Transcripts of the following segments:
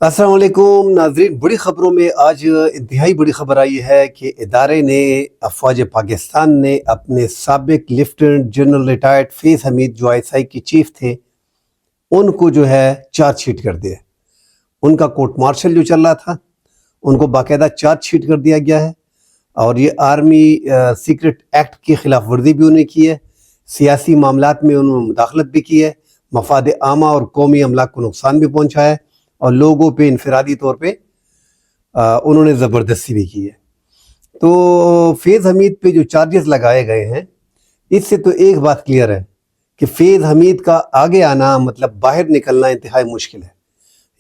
السلام علیکم ناظرین، بڑی خبروں میں آج انتہائی بڑی خبر آئی ہے کہ ادارے نے افواج پاکستان نے اپنے سابق لیفٹیننٹ جنرل ریٹائرڈ فیض حمید جو آئی ایس آئی کے چیف تھے ان کو جو ہے چارج شیٹ کر دیا۔ ان کا کورٹ مارشل جو چل رہا تھا ان کو باقاعدہ چارج شیٹ کر دیا گیا ہے، اور یہ آرمی سیکرٹ ایکٹ کی خلاف ورزی بھی انہیں کی ہے، سیاسی معاملات میں انہوں نے مداخلت بھی کی ہے، مفاد عامہ اور قومی املاک کو نقصان بھی پہنچایا ہے، اور لوگوں پہ انفرادی طور پہ انہوں نے زبردستی بھی کی ہے۔ تو فیض حمید پہ جو چارجز لگائے گئے ہیں اس سے تو ایک بات کلیئر ہے کہ فیض حمید کا آگے آنا مطلب باہر نکلنا انتہائی مشکل ہے۔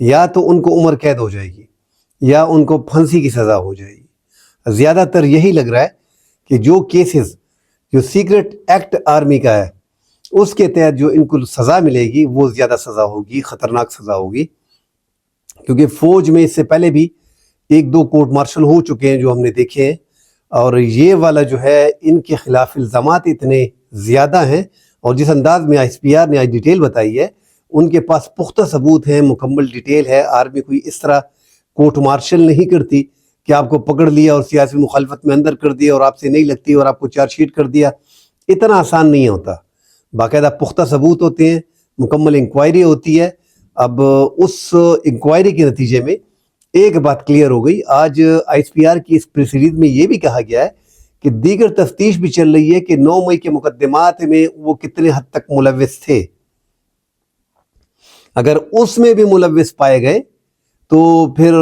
یا تو ان کو عمر قید ہو جائے گی یا ان کو پھانسی کی سزا ہو جائے گی۔ زیادہ تر یہی لگ رہا ہے کہ جو کیسز جو سیکرٹ ایکٹ آرمی کا ہے اس کے تحت جو ان کو سزا ملے گی وہ زیادہ سزا ہوگی، خطرناک سزا ہوگی، کیونکہ فوج میں اس سے پہلے بھی ایک دو کورٹ مارشل ہو چکے ہیں جو ہم نے دیکھے ہیں، اور یہ والا جو ہے ان کے خلاف الزامات اتنے زیادہ ہیں، اور جس انداز میں ایس پی آر نے آج ڈیٹیل بتائی ہے ان کے پاس پختہ ثبوت ہیں، مکمل ڈیٹیل ہے۔ آرمی کوئی اس طرح کورٹ مارشل نہیں کرتی کہ آپ کو پکڑ لیا اور سیاسی مخالفت میں اندر کر دیا اور آپ سے نہیں لگتی اور آپ کو چارج شیٹ کر دیا۔ اتنا آسان نہیں ہوتا، باقاعدہ پختہ ثبوت ہوتے ہیں، مکمل انکوائری ہوتی ہے۔ اب اس انکوائری کے نتیجے میں ایک بات کلیئر ہو گئی۔ آج آئی ایس پی آر کی اس پریس ریلیز میں یہ بھی کہا گیا ہے کہ دیگر تفتیش بھی چل رہی ہے کہ 9 مئی کے مقدمات میں وہ کتنے حد تک ملوث تھے۔ اگر اس میں بھی ملوث پائے گئے تو پھر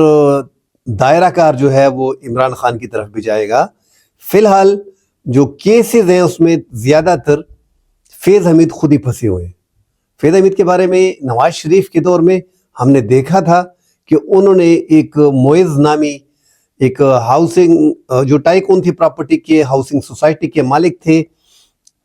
دائرہ کار جو ہے وہ عمران خان کی طرف بھی جائے گا۔ فی الحال جو کیسز ہیں اس میں زیادہ تر فیض حمید خود ہی پھنسے ہوئے ہیں۔ فیض حمید کے بارے میں نواز شریف کے دور میں ہم نے دیکھا تھا کہ انہوں نے ایک معز نامی ایک ہاؤسنگ جو ٹائکون تھی پراپرٹی کے، ہاؤسنگ سوسائٹی کے مالک تھے،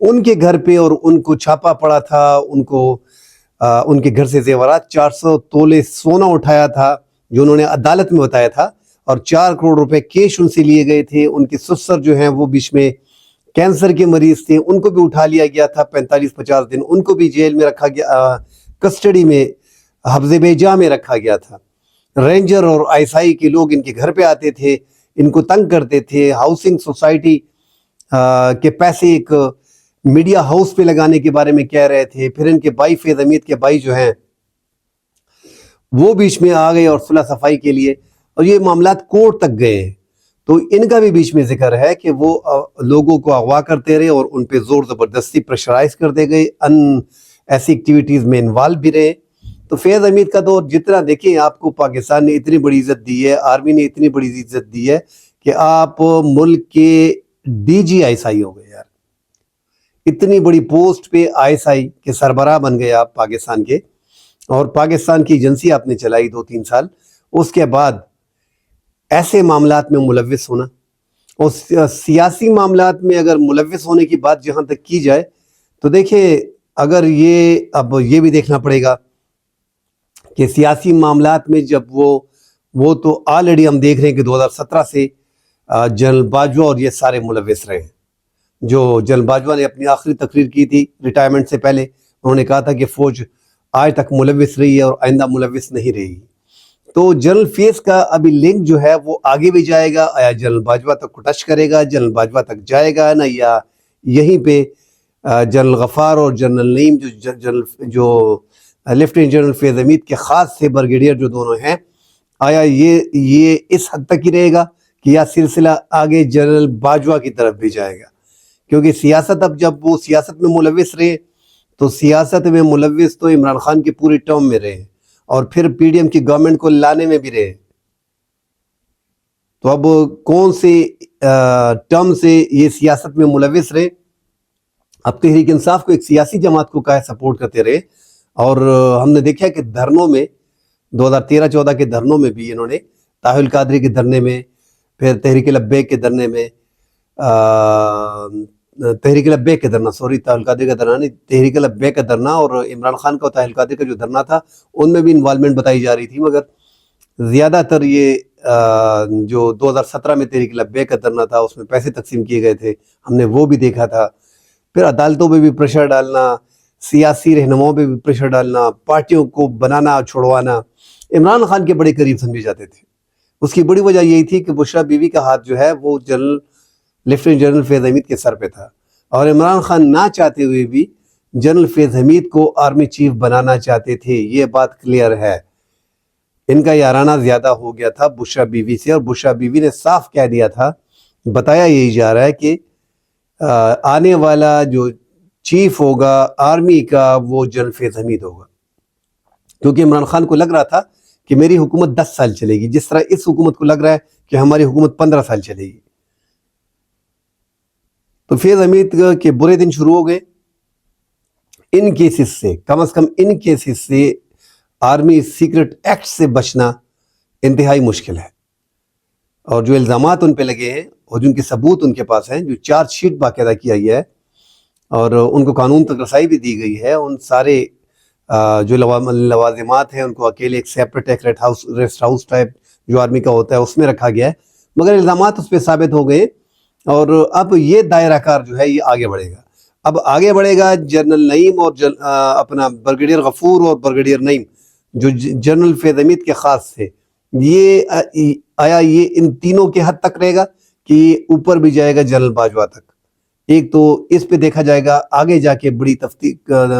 ان کے گھر پہ اور ان کو چھاپا پڑا تھا، ان کے گھر سے زیورات 400 تولے سونا اٹھایا تھا جو انہوں نے عدالت میں بتایا تھا، اور 4 کروڑ روپے کیش ان سے لیے گئے تھے۔ ان کے سسر جو ہیں وہ بیچ میں کینسر کے مریض تھے، ان کو بھی اٹھا لیا گیا تھا 45-50 دن، ان کو بھی جیل میں رکھا گیا، کسٹڈی میں حفظ بے جا میں رکھا گیا تھا۔ رینجر اور آئی ایس آئی کے لوگ ان کے گھر پہ آتے تھے، ان کو تنگ کرتے تھے، ہاؤسنگ سوسائٹی کے پیسے ایک میڈیا ہاؤس پہ لگانے کے بارے میں کہہ رہے تھے۔ پھر ان کے بھائی فیض حمید کے بھائی جو ہیں وہ بیچ میں آ گئے اور صلح صفائی کے لیے، اور یہ معاملات کورٹ تک گئے ہیں۔ تو ان کا بھی بیچ میں ذکر ہے کہ وہ لوگوں کو اغوا کرتے رہے اور ان پہ زور زبردستی پریشرائز کرتے گئے، ایسی ایکٹیویٹیز میں انوالو بھی رہے۔ تو فیض حمید کا دور جتنا دیکھیں، آپ کو پاکستان نے اتنی بڑی عزت دی ہے، آرمی نے اتنی بڑی عزت دی ہے کہ آپ ملک کے D G I S I ہو گئے یار، اتنی بڑی پوسٹ پہ آئی ایس آئی کے سربراہ بن گئے آپ پاکستان کے، اور پاکستان کی ایجنسی آپ نے چلائی 2-3 سال۔ اس کے بعد ایسے معاملات میں ملوث ہونا، اور سیاسی معاملات میں اگر ملوث ہونے کی بات جہاں تک کی جائے تو دیکھیں، اگر اب یہ بھی دیکھنا پڑے گا کہ سیاسی معاملات میں جب وہ تو آلریڈی ہم دیکھ رہے ہیں کہ 2017 سے جنرل باجوہ اور یہ سارے ملوث رہے ہیں۔ جو جنرل باجوہ نے اپنی آخری تقریر کی تھی ریٹائرمنٹ سے پہلے، انہوں نے کہا تھا کہ فوج آج تک ملوث رہی ہے اور آئندہ ملوث نہیں رہے گی۔ تو جنرل فیض کا ابھی لنک جو ہے وہ آگے بھی جائے گا، آیا جنرل باجوہ تک کو ٹچ کرے گا، جنرل باجوہ تک جائے گا نا، یا یہیں پہ جنرل غفار اور جنرل نعیم جو لیفٹیننٹ جنرل فیض حمید کے خاص سے بریگیڈیئر جو دونوں ہیں، آیا یہ اس حد تک ہی رہے گا کہ یا سلسلہ آگے جنرل باجوہ کی طرف بھی جائے گا؟ کیونکہ سیاست، اب جب وہ سیاست میں ملوث رہے تو سیاست میں ملوث تو عمران خان کی پوری ٹرم میں رہے، اور پھر پی ڈی ایم کی گورنمنٹ کو لانے میں بھی رہے۔ تو اب کون سے ٹرم سے یہ سیاست میں ملوث رہے؟ اب تحریک انصاف کو ایک سیاسی جماعت کو کہا سپورٹ کرتے رہے، اور ہم نے دیکھا کہ دھرنوں میں 2013-14 کے دھرنوں میں بھی انہوں نے طاہر القادری کے دھرنے میں، پھر تحریک لبیک کے دھرنے میں، تحریک لبیک کا دھرنا، طاہر القادری کا دھرنا نہیں، تحریک لبیک کا دھرنا، اور عمران خان کا اور طاہر القادری کا جو دھرنا تھا ان میں بھی انوالومنٹ بتائی جا رہی تھی، مگر زیادہ تر یہ جو 2017 میں تحریک لبیک کا دھرنا تھا اس میں پیسے تقسیم کیے گئے تھے، ہم نے وہ بھی دیکھا تھا۔ پھر عدالتوں پہ بھی پریشر ڈالنا، سیاسی رہنماؤں پہ بھی پریشر ڈالنا، پارٹیوں کو بنانا چھڑوانا، عمران خان کے بڑے قریب سمجھے جاتے تھے. اس کی بڑی وجہ یہی تھی کہ بشریٰ بیوی کا ہاتھ جو ہے وہ لیفٹیننٹ جنرل فیض حمید کے سر پہ تھا، اور عمران خان نہ چاہتے ہوئے بھی جنرل فیض حمید کو آرمی چیف بنانا چاہتے تھے. یہ بات کلیئر ہے. ان کا یارانہ زیادہ ہو گیا تھا بشریٰ بیوی سے، اور بشریٰ بیوی نے صاف کہہ دیا تھا، بتایا یہی جا رہا ہے کہ آنے والا جو چیف ہوگا آرمی کا وہ جنرل فیض حمید ہوگا، کیونکہ عمران خان کو لگ رہا تھا کہ میری حکومت 10 سال چلے گی، جس طرح اس حکومت کو لگ رہا ہے کہ ہماری حکومت 15 سال چلے گی. تو فیض حمید کے برے دن شروع ہو گئے. ان کیسز سے کم از کم ان کیسز سے آرمی سیکرٹ ایکٹ سے بچنا انتہائی مشکل ہے. اور جو الزامات ان پہ لگے ہیں اور جن کے ثبوت ان کے پاس ہیں، جو چارج شیٹ باقاعدہ کیا گیا ہے اور ان کو قانون تک رسائی بھی دی گئی ہے، ان سارے جو لوازمات ہیں ان کو اکیلے ایک سیپریٹ ایک ریسٹ ہاؤس ٹائپ جو آرمی کا ہوتا ہے اس میں رکھا گیا ہے، مگر الزامات اس پہ ثابت ہو گئے. اور اب یہ دائرہ کار جو ہے یہ آگے بڑھے گا. اب آگے بڑھے گا جنرل نعیم اور اپنا بریگیڈیئر غفور اور بریگیڈیئر نعیم جو جنرل فیض حمید کے خاص تھے. یہ آیا یہ ان تینوں کے حد تک رہے گا کہ یہ اوپر بھی جائے گا جنرل باجوہ تک؟ ایک تو اس پہ دیکھا جائے گا، آگے جا کے بڑی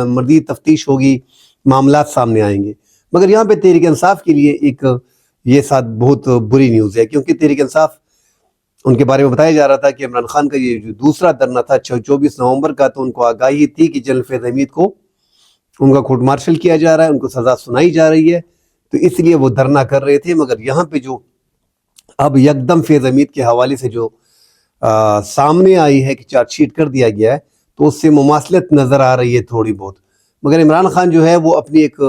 مزید تفتیش ہوگی، معاملات سامنے آئیں گے. مگر یہاں پہ تحریک انصاف کے لیے ایک یہ ساتھ بہت بری نیوز ہے، کیونکہ تحریک انصاف ان کے بارے میں بتایا جا رہا تھا کہ عمران خان کا یہ جو دوسرا دھرنا تھا 24 نومبر کا، تو ان کو آگاہی تھی کہ جنرل فیض حمید کو ان کا کورٹ مارشل کیا جا رہا ہے، ان کو سزا سنائی جا رہی ہے، تو اس لیے وہ دھرنا کر رہے تھے. مگر یہاں پہ جو اب یکدم فیض حمید کے حوالے سے جو سامنے آئی ہے کہ چارج شیٹ کر دیا گیا ہے، تو اس سے مماثلت نظر آ رہی ہے تھوڑی بہت. مگر عمران خان جو ہے وہ اپنی ایک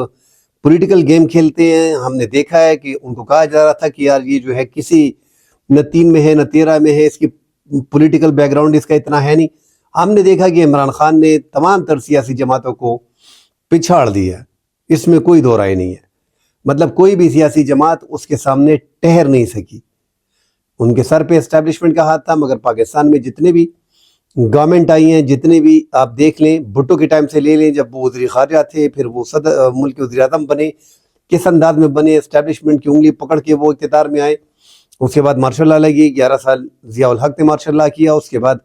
پولیٹیکل گیم کھیلتے ہیں. ہم نے دیکھا ہے کہ ان کو کہا جا رہا تھا کہ یار یہ جو ہے کسی نہ 3 میں ہے نہ 13 میں ہے، اس کی پولیٹیکل بیک گراؤنڈ اس کا اتنا ہے نہیں. ہم نے دیکھا کہ عمران خان نے تمام تر سیاسی جماعتوں کو پچھاڑ دیا، اس میں کوئی دو رائے نہیں ہے. مطلب کوئی بھی سیاسی جماعت اس کے سامنے ٹہر نہیں سکی. ان کے سر پہ اسٹیبلشمنٹ کا ہاتھ تھا، مگر پاکستان میں جتنے بھی گورنمنٹ آئی ہیں، جتنے بھی آپ دیکھ لیں، بھٹو کے ٹائم سے لے لیں، جب وہ وزیر خارجہ تھے، پھر وہ ملک کے وزیر اعظم بنے، کس انداز میں بنے، اسٹیبلشمنٹ کی انگلی پکڑ کے وہ اقتدار میں آئے. اس کے بعد مارشل لا لگی، 11 سال ضیاء الحق نے مارشل لا کیا. اس کے بعد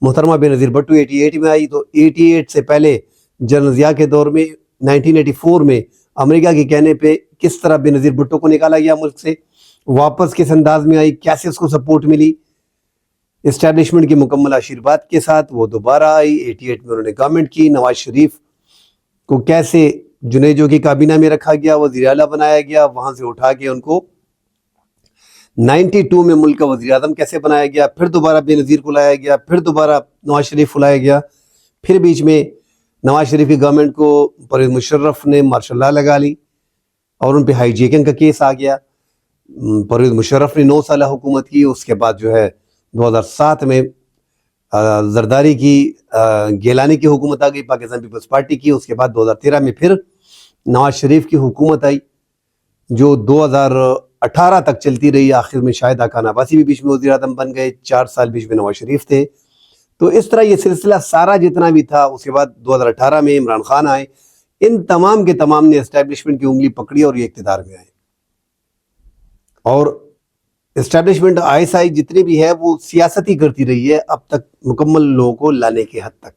محترمہ بینظیر بھٹو 88 میں آئی، تو 88 سے پہلے جنرل ضیاء کے دور میں 1984 میں امریکہ کے کہنے پہ کس طرح بینظیر بھٹو کو نکالا گیا ملک سے، واپس کس انداز میں آئی، کیسے اس کو سپورٹ ملی، اسٹیبلشمنٹ کی مکمل آشیرواد کے ساتھ وہ دوبارہ آئی. 88 میں انہوں نے گورنمنٹ کی. نواز شریف کو کیسے جنیجو کی کابینہ میں رکھا گیا، وزیر اعلیٰ بنایا گیا، وہاں سے اٹھا کے ان کو 92 میں ملک کا وزیر اعظم کیسے بنایا گیا، پھر دوبارہ بے نظیر کو لایا گیا، پھر دوبارہ نواز شریف کو لایا گیا، پھر بیچ میں نواز شریف کی گورنمنٹ کو پرویز مشرف نے مارشل لا لگا لی اور ان پہ ہائی جیکنگ کا کیس آ گیا. پرویز مشرف نے 9 سالہ حکومت کی. اس کے بعد جو ہے 2007 میں زرداری کی گیلانی کی حکومت آ گئی، پاکستان پیپلز پارٹی کی. اس کے بعد 2013 میں پھر نواز شریف کی حکومت آئی جو 2018 تک چلتی رہی. آخر میں شاہد خاقان عباسی بھی بیچ میں وزیر اعظم بن گئے، 4 سال بیچ میں نواز شریف تھے. تو اس طرح یہ سلسلہ سارا جتنا بھی تھا، اس کے بعد 2018 میں عمران خان آئے. ان تمام کے تمام نے اسٹیبلشمنٹ کی انگلی پکڑی اور یہ اقتدار میں آئے. اور اسٹیبلشمنٹ ISI جتنی بھی ہے وہ سیاست ہی کرتی رہی ہے اب تک مکمل لوگوں کو لانے کے حد تک.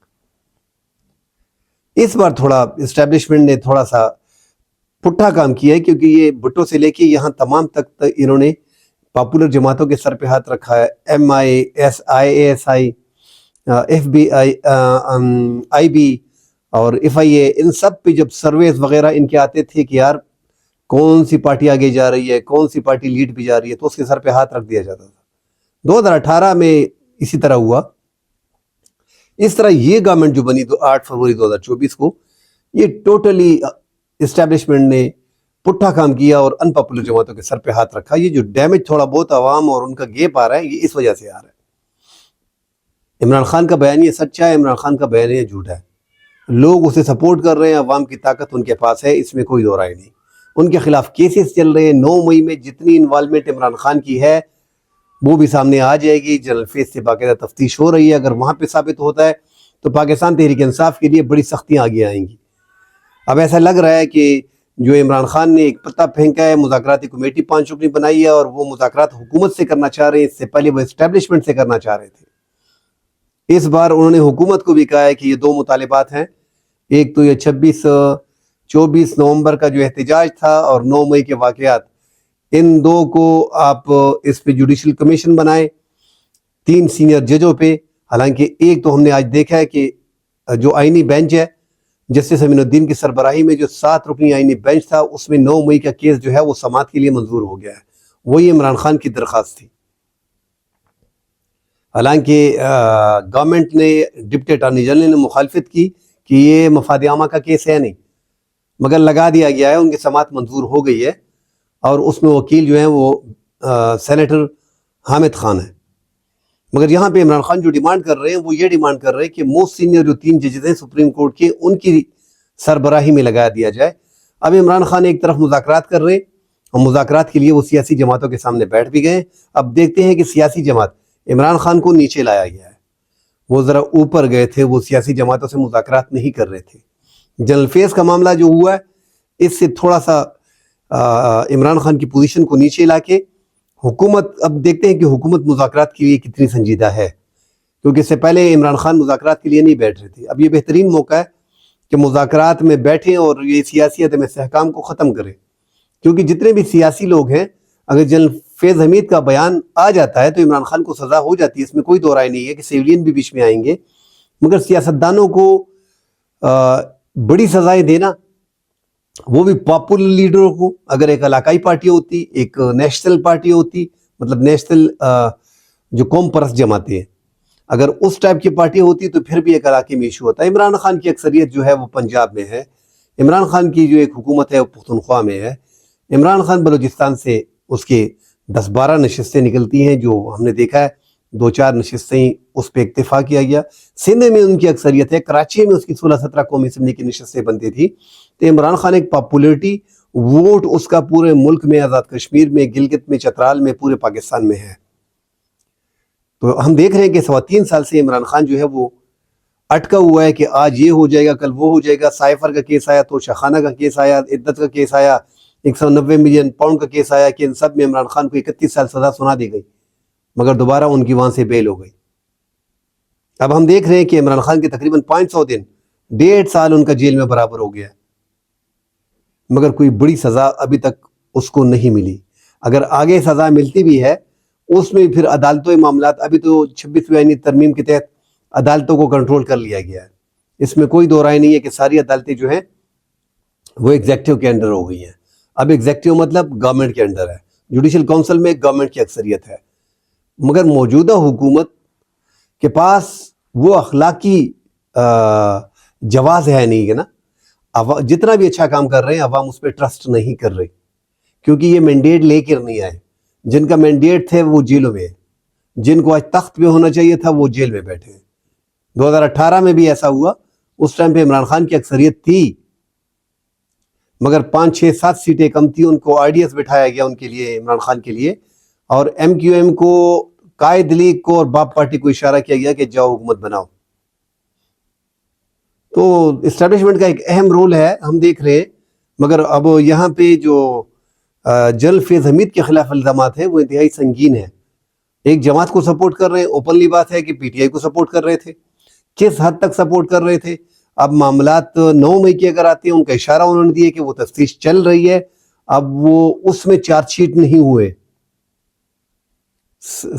اس بار تھوڑا اسٹیبلشمنٹ نے تھوڑا سا پٹھا کام کیا ہے، کیونکہ یہ بھٹو سے لے کے یہاں تمام تک انہوں نے پاپولر جماعتوں کے سر پہ ہاتھ رکھا ہے. MI IASI FBI IB اور FIA، ان سب پہ جب سرویز وغیرہ ان کے آتے تھے کہ یار کون سی پارٹی آگے جا رہی ہے، کون سی پارٹی لیڈ پہ جا رہی ہے، تو اس کے سر پہ ہاتھ رکھ دیا جاتا تھا. 2018 میں اسی طرح ہوا. اس طرح یہ گورنمنٹ جو بنی 8 فروری 2024 کو، یہ ٹوٹلی اسٹیبلشمنٹ نے پٹھا کام کیا اور ان پاپولر جماعتوں کے سر پہ ہاتھ رکھا. یہ جو ڈیمیج تھوڑا بہت عوام اور ان کا گیپ آ رہا ہے، یہ اس وجہ سے آ رہا ہے. عمران خان کا بیان یہ سچا ہے، عمران خان کا بیان یہ جھوٹا ہے. لوگ اسے سپورٹ کر رہے ہیں، عوام کی طاقت ان کے پاس ہے، اس میں کوئی دو رائے نہیں. ان کے خلاف کیسز چل رہے ہیں. 9 مئی میں جتنی انوالومنٹ عمران خان کی ہے وہ بھی سامنے آ جائے گی. جنرل فیس سے باقاعدہ تفتیش ہو رہی ہے. اگر وہاں پہ ثابت ہوتا ہے تو پاکستان تحریک انصاف کے لیے بڑی سختیاں آگے آئیں گی. اب ایسا لگ رہا ہے کہ جو عمران خان نے ایک پتہ پھینکا ہے، مذاکراتی کمیٹی 5 رکنی بنائی ہے اور وہ مذاکرات حکومت سے کرنا چاہ رہے ہیں، اس سے پہلے وہ اسٹیبلشمنٹ سے کرنا چاہ رہے تھے۔ اس بار انہوں نے حکومت کو بھی کہا ہے کہ یہ 2 مطالبات ہیں، ایک تو یہ 24 نومبر کا جو احتجاج تھا اور 9 مئی کے واقعات، ان 2 کو آپ اس پہ جوڈیشل کمیشن بنائیں 3 سینئر ججوں پہ۔ حالانکہ ایک تو ہم نے آج دیکھا ہے کہ جو آئینی بینچ ہے جسٹس امین الدین کی سربراہی میں جو 7 رکنی آئینی بینچ تھا، اس میں 9 مئی کا کیس جو ہے وہ سماعت کے لیے منظور ہو گیا ہے، وہی عمران خان کی درخواست تھی۔ حالانکہ گورنمنٹ نے، ڈپٹی اٹارنی جنرل نے مخالفت کی کہ یہ مفاد عامہ کا کیس ہے نہیں، مگر لگا دیا گیا ہے، ان کی سماعت منظور ہو گئی ہے اور اس میں وکیل جو ہیں وہ سینیٹر حامد خان ہے۔ مگر یہاں پہ عمران خان جو ڈیمانڈ کر رہے ہیں وہ یہ ڈیمانڈ کر رہے ہیں کہ موسٹ سینئر جو 3 ججز ہیں سپریم کورٹ کے، ان کی سربراہی میں لگا دیا جائے۔ اب عمران خان ایک طرف مذاکرات کر رہے ہیں اور مذاکرات کے لیے وہ سیاسی جماعتوں کے سامنے بیٹھ بھی گئے۔ اب دیکھتے ہیں کہ سیاسی جماعت، عمران خان کو نیچے لایا گیا ہے، وہ ذرا اوپر گئے تھے، وہ سیاسی جماعتوں سے مذاکرات نہیں کر رہے تھے۔ جنرل فیض کا معاملہ جو ہوا ہے، اس سے تھوڑا سا عمران خان کی پوزیشن کو نیچے لا کے حکومت، اب دیکھتے ہیں کہ حکومت مذاکرات کے لیے کتنی سنجیدہ ہے، کیونکہ اس سے پہلے عمران خان مذاکرات کے لیے نہیں بیٹھ رہے تھے۔ اب یہ بہترین موقع ہے کہ مذاکرات میں بیٹھیں اور یہ سیاسی عدم استحکام کو ختم کریں، کیونکہ جتنے بھی سیاسی لوگ ہیں، اگر جنرل فیض حمید کا بیان آ جاتا ہے تو عمران خان کو سزا ہو جاتی ہے، اس میں کوئی دو رائے نہیں ہے کہ سیولین بھی بیچ میں آئیں گے، مگر سیاستدانوں کو بڑی سزائیں دینا، وہ بھی پاپولر لیڈروں کو، اگر ایک علاقائی پارٹی ہوتی، ایک نیشنل پارٹی ہوتی، مطلب نیشنل جو قوم پرست جماعتیں ہیں، اگر اس ٹائپ کی پارٹی ہوتی تو پھر بھی ایک علاقے میں ایشو ہوتا ہے۔ عمران خان کی اکثریت جو ہے وہ پنجاب میں ہے، عمران خان کی جو ایک حکومت ہے وہ پختونخوا میں ہے، عمران خان بلوچستان سے اس کے 10-12 نشستیں نکلتی ہیں، جو ہم نے دیکھا ہے 2-4 نشستیں اس پہ اکتفا کیا گیا۔ سندھ میں ان کی اکثریت ہے، کراچی میں اس کی 16-17 قومی اسمبلی کی نشستیں بنتی تھی، تو عمران خان ایک پاپولیرٹی ووٹ اس کا پورے ملک میں، آزاد کشمیر میں، گلگت میں، چترال میں، پورے پاکستان میں ہے۔ تو ہم دیکھ رہے ہیں کہ 3.25 سال سے عمران خان جو ہے وہ اٹکا ہوا ہے کہ آج یہ ہو جائے گا، کل وہ ہو جائے گا۔ سائفر کا کیس آیا، تو شاخانہ کا کیس آیا، عدت کا کیس آیا، 190 ملین پاؤنڈ کا کیس آیا، کہ ان سب میں عمران خان کو 31 سال سزا سنا دی گئی، مگر دوبارہ ان کی وہاں سے بیل ہو گئی۔ اب ہم دیکھ رہے ہیں کہ عمران خان کے تقریباً 500 دن، 1.5 سال ان کا جیل میں برابر ہو گیا، مگر کوئی بڑی سزا ابھی تک اس کو نہیں ملی۔ اگر آگے سزا ملتی بھی ہے، اس میں پھر عدالتوں معاملات، ابھی تو 26ویں آئینی ترمیم کے تحت عدالتوں کو کنٹرول کر لیا گیا ہے، اس میں کوئی دو رائے نہیں ہے کہ ساری عدالتیں جو ہیں وہ ایگزیکٹو کے انڈر ہو گئی ہیں۔ اب ایگزیکٹو مطلب گورنمنٹ کے انڈر ہے، جوڈیشل کونسل میں گورنمنٹ کی اکثریت ہے، مگر موجودہ حکومت کے پاس وہ اخلاقی جواز ہے نہیں ہے نا۔ جتنا بھی اچھا کام کر رہے ہیں، عوام اس پہ ٹرسٹ نہیں کر رہے، کیونکہ یہ مینڈیٹ لے کر نہیں آئے۔ جن کا مینڈیٹ تھے وہ جیلوں میں، جن کو آج تخت پہ ہونا چاہیے تھا وہ جیل میں بیٹھے ہیں۔ 2018 میں بھی ایسا ہوا، اس ٹائم پہ عمران خان کی اکثریت تھی، مگر 5-6-7 سیٹیں کم تھی، ان کو RDS بٹھایا گیا ان کے لیے، عمران خان کے لیے، اور MQM کو، قائد لیگ کو اور باپ پارٹی کو اشارہ کیا گیا کہ جاؤ حکومت بناؤ۔ تو اسٹیبلشمنٹ کا ایک اہم رول ہے، ہم دیکھ رہے ہیں، مگر اب یہاں پہ جو جنرل فیض حمید کے خلاف الزامات ہیں وہ انتہائی سنگین ہیں۔ ایک جماعت کو سپورٹ کر رہے ہیں، اوپنلی بات ہے کہ PTI کو سپورٹ کر رہے تھے، کس حد تک سپورٹ کر رہے تھے؟ اب معاملات 9 مئی کے اگر آتے ہیں، ان کا اشارہ انہوں نے دیا کہ وہ تفتیش چل رہی ہے، اب وہ اس میں چارج شیٹ نہیں ہوئے۔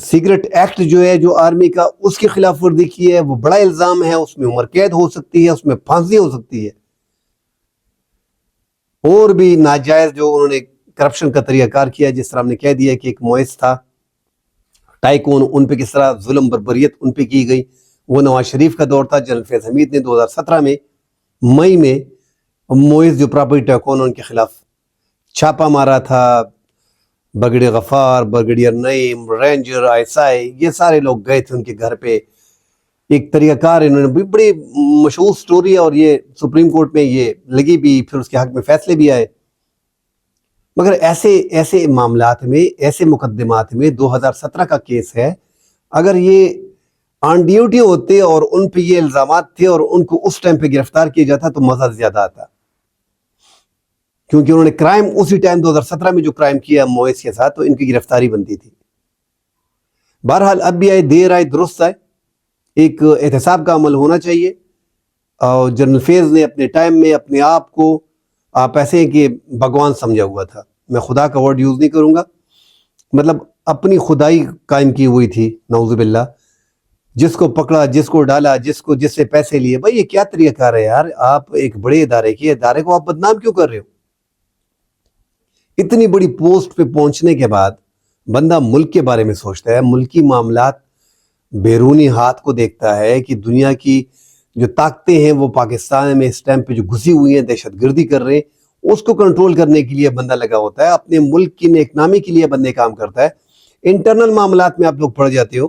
سیکرٹ ایکٹ جو ہے جو آرمی کا، اس کی خلاف ورزی کی ہے، وہ بڑا الزام ہے، اس میں عمر قید ہو سکتی ہے، اس میں پھانسی ہو سکتی ہے، اور بھی ناجائز جو انہوں نے کرپشن کا طریقہ کار کیا، جس طرح ہم نے کہہ دیا کہ ایک موئز تھا ٹائکون، ان پہ کس طرح ظلم بربریت ان پہ کی گئی، وہ نواز شریف کا دور تھا۔ جنرل فیض حمید نے 2017 میں مئی میں موئز جو پراپرٹی ٹائکون، ان کے خلاف چھاپا مارا تھا، برگیڈیئر غفار، برگیڈیئر نعیم، رینجر ISI، یہ سارے لوگ گئے تھے ان کے گھر پہ، ایک طریقہ کار انہوں نے، بڑی مشہور سٹوری ہے، اور یہ سپریم کورٹ میں یہ لگی بھی، پھر اس کے حق میں فیصلے بھی آئے۔ مگر ایسے معاملات میں، ایسے مقدمات میں 2017 کا کیس ہے، اگر یہ آن ڈیوٹی ہوتے اور ان پہ یہ الزامات تھے اور ان کو اس ٹائم پہ گرفتار کیا جاتا تو مزہ زیادہ آتا، کیونکہ انہوں نے کرائم اسی ٹائم 2017 میں جو کرائم کیا مویس کے ساتھ، تو ان کی گرفتاری بنتی تھی۔ بہرحال اب بھی آئے، دیر آئے درست آئے، ایک احتساب کا عمل ہونا چاہیے۔ اور جنرل فیض نے اپنے ٹائم میں اپنے آپ کو آپ ایسے ہیں کہ بھگوان سمجھا ہوا تھا، میں خدا کا ورڈ یوز نہیں کروں گا، مطلب اپنی خدائی قائم کی ہوئی تھی، نعوذ باللہ۔ جس کو پکڑا، جس کو ڈالا، جس سے پیسے لیے، بھائی یہ کیا طریقہ کار ہے یار؟ آپ ایک بڑے ادارے کو آپ بدنام کیوں کر رہے ہو؟ اتنی بڑی پوسٹ پہ پہنچنے کے بعد بندہ ملک کے بارے میں سوچتا ہے، ملکی معاملات بیرونی ہاتھ کو دیکھتا ہے کہ دنیا کی جو طاقتیں ہیں وہ پاکستان میں اس ٹائم پہ جو گھسی ہوئی ہیں، دہشت گردی کر رہے ہیں، اس کو کنٹرول کرنے کے لیے بندہ لگا ہوتا ہے، اپنے ملک کی نیک نامی کے لیے بندے کام کرتا ہے۔ انٹرنل معاملات میں آپ لوگ پڑ جاتے ہو،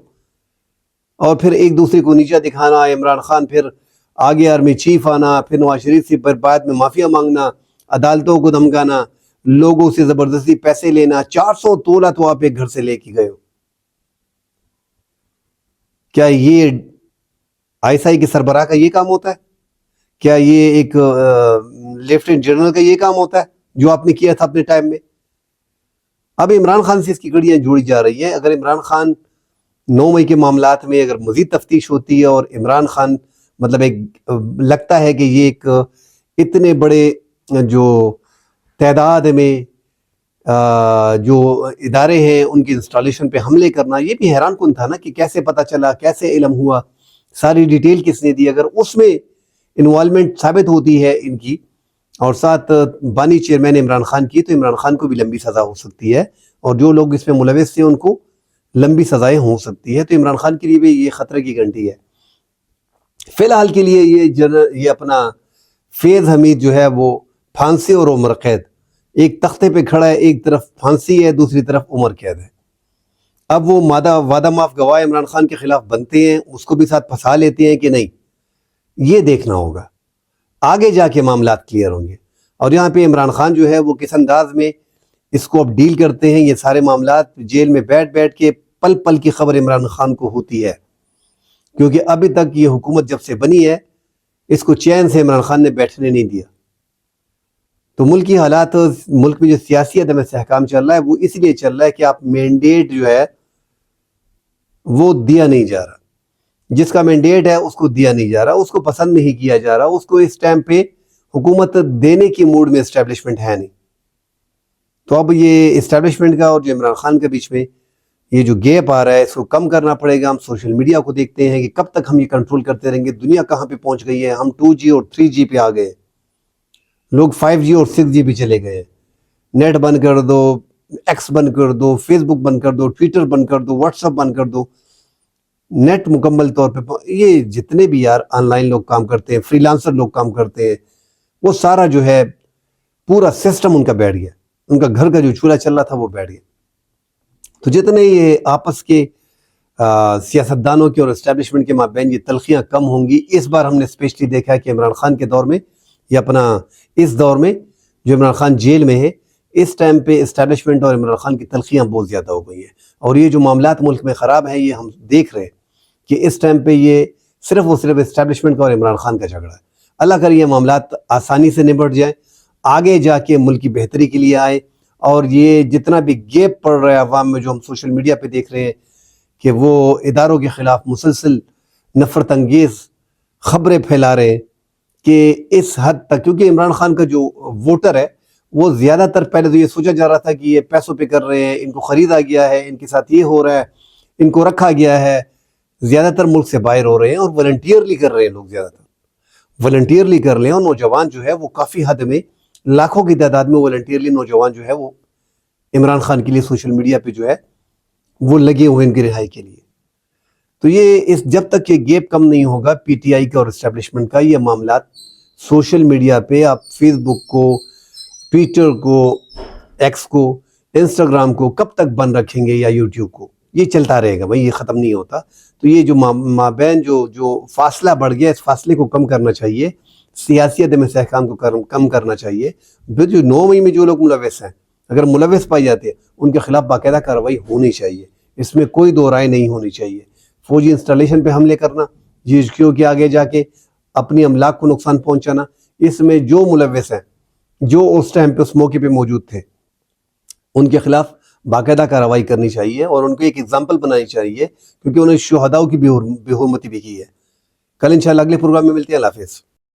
اور پھر ایک دوسرے کو نیچا دکھانا، عمران خان پھر آگے آرمی چیف آنا، پھر نواز شریف سے پر بعد میں معافیا مانگنا، عدالتوں کو دھمکانا، لوگوں سے زبردستی پیسے لینا۔ 400 تولہ تو آپ ایک گھر سے لے کے گئے ہو۔ کیا یہ آئی ایس آئی کے سربراہ کا یہ کام ہوتا ہے؟ کیا یہ ایک لیفٹیننٹ جنرل کا یہ کام ہوتا ہے جو آپ نے کیا تھا اپنے ٹائم میں؟ اب عمران خان سے اس کی کڑیاں جوڑی جا رہی ہیں۔ اگر عمران خان 9 مئی کے معاملات میں اگر مزید تفتیش ہوتی ہے، اور عمران خان مطلب ایک لگتا ہے کہ یہ ایک اتنے بڑے جو تعداد میں جو ادارے ہیں ان کی انسٹالیشن پہ حملے کرنا، یہ بھی حیران کن تھا نا کہ کیسے پتہ چلا، کیسے علم ہوا، ساری ڈیٹیل کس نے دی؟ اگر اس میں انوالومنٹ ثابت ہوتی ہے ان کی، اور ساتھ بانی چیئرمین عمران خان کی، تو عمران خان کو بھی لمبی سزا ہو سکتی ہے، اور جو لوگ اس میں ملوث تھے ان کو لمبی سزائیں ہو سکتی ہے۔ تو عمران خان کے لیے بھی یہ خطرے کی گھنٹی ہے۔ فی الحال کے لیے یہ اپنا فیض حمید جو ہے وہ پھانسی اور عمر قید، ایک تختے پہ کھڑا ہے، ایک طرف پھانسی ہے، دوسری طرف عمر قید ہے۔ اب وہ وعدہ معاف گواہ عمران خان کے خلاف بنتے ہیں، اس کو بھی ساتھ پھنسا لیتے ہیں کہ نہیں، یہ دیکھنا ہوگا، آگے جا کے معاملات کلیئر ہوں گے۔ اور یہاں پہ عمران خان جو ہے وہ کس انداز میں اس کو اب ڈیل کرتے ہیں، یہ سارے معاملات جیل میں بیٹھ کے پل پل کی خبر عمران خان کو ہوتی ہے، کیونکہ ابھی تک یہ حکومت جب سے بنی ہے اس کو چین سے عمران خان نے بیٹھنے نہیں دیا۔ تو ملکی حالات، ملک میں جو سیاسی عدم استحکام چل رہا ہے وہ اس لیے چل رہا ہے کہ آپ مینڈیٹ جو ہے وہ دیا نہیں جا رہا، جس کا مینڈیٹ ہے اس کو دیا نہیں جا رہا، اس کو پسند نہیں کیا جا رہا، اس کو اس ٹائم پہ حکومت دینے کی موڈ میں اسٹیبلشمنٹ ہے نہیں۔ تو اب یہ اسٹیبلشمنٹ کا اور جو عمران خان کے بیچ میں یہ جو گیپ آ رہا ہے اس کو کم کرنا پڑے گا۔ ہم سوشل میڈیا کو دیکھتے ہیں کہ کب تک ہم یہ کنٹرول کرتے رہیں گے؟ دنیا کہاں پہ پہنچ گئی ہے، ہم 2G اور 3G پہ آ گئے، لوگ 5G اور 6G پہ چلے گئے۔ نیٹ بند کر دو، ایکس بند کر دو، فیس بک بند کر دو، ٹویٹر بند کر دو، واٹس ایپ بند کر دو، نیٹ مکمل طور پہ یہ جتنے بھی یار آن لائن لوگ کام کرتے ہیں، فری لانسر لوگ کام کرتے ہیں، وہ سارا جو ہے پورا سسٹم ان کا بیٹھ گیا، ان کا گھر کا جو چولہا چل رہا تھا وہ بیٹھ گیا۔ تو جتنے یہ آپس کے سیاستدانوں کے اور اسٹیبلشمنٹ کے مابین یہ تلخیاں کم ہوں گی، اس بار ہم نے اسپیشلی دیکھا کہ عمران خان کے دور میں یا اپنا اس دور میں جو عمران خان جیل میں ہے، اس ٹائم پہ اسٹیبلشمنٹ اور عمران خان کی تلخیاں بہت زیادہ ہو گئی ہیں، اور یہ جو معاملات ملک میں خراب ہیں یہ ہم دیکھ رہے ہیں کہ اس ٹائم پہ یہ صرف اسٹیبلشمنٹ کا اور عمران خان کا جھگڑا ہے۔ اللہ کرے یہ معاملات آسانی سے نبٹ جائیں، آگے جا کے ملک کی بہتری کے لیے آئے، اور یہ جتنا بھی گیپ پڑ رہا ہے عوام میں جو ہم سوشل میڈیا پہ دیکھ رہے ہیں کہ وہ اداروں کے خلاف مسلسل نفرت انگیز خبریں پھیلا رہے ہیں کہ اس حد تک، کیونکہ عمران خان کا جو ووٹر ہے وہ زیادہ تر پہلے تو یہ سوچا جا رہا تھا کہ یہ پیسوں پہ کر رہے ہیں، ان کو خریدا گیا ہے، ان کے ساتھ یہ ہو رہا ہے، ان کو رکھا گیا ہے، زیادہ تر ملک سے باہر ہو رہے ہیں اور والنٹیئرلی کر رہے ہیں، لوگ زیادہ تر والنٹیئرلی کر رہے ہیں، اور نوجوان جو ہے وہ کافی حد میں لاکھوں کی تعداد میں والنٹیئرلی نوجوان جو ہے وہ عمران خان کے لیے سوشل میڈیا پہ جو ہے وہ لگے ہوئے ان کی رہائی کے لیے۔ تو یہ جب تک یہ گیپ کم نہیں ہوگا پی ٹی آئی کا اور اسٹیبلشمنٹ کا، یہ معاملات سوشل میڈیا پہ آپ فیس بک کو، ٹویٹر کو، ایکس کو، انسٹاگرام کو کب تک بند رکھیں گے، یا یوٹیوب کو؟ یہ چلتا رہے گا بھائی، یہ ختم نہیں ہوتا۔ تو یہ جو مابین جو فاصلہ بڑھ گیا، اس فاصلے کو کم کرنا چاہیے، سیاسی عدم استحکام کو کم کرنا چاہیے۔ پھر جو 9 مئی میں جو لوگ ملوث ہیں، اگر ملوث پائے جاتے ہیں ان کے خلاف باقاعدہ کارروائی ہونی چاہیے، اس میں کوئی دو رائے نہیں ہونی چاہیے۔ فوجی انسٹالیشن پہ حملے کرنا، GHQ کے آگے جا کے اپنی املاک کو نقصان پہنچانا، اس میں جو ملوث ہیں جو اس ٹائم پہ اس موقع پہ موجود تھے ان کے خلاف باقاعدہ کارروائی کرنی چاہیے اور ان کو ایک ایگزامپل بنانی چاہیے، کیونکہ انہوں نے شہداؤں کی بے حرمتی بھی کی ہے۔ کل انشاءاللہ اگلے پروگرام میں ملتے ہیں۔ اللہ حافظ۔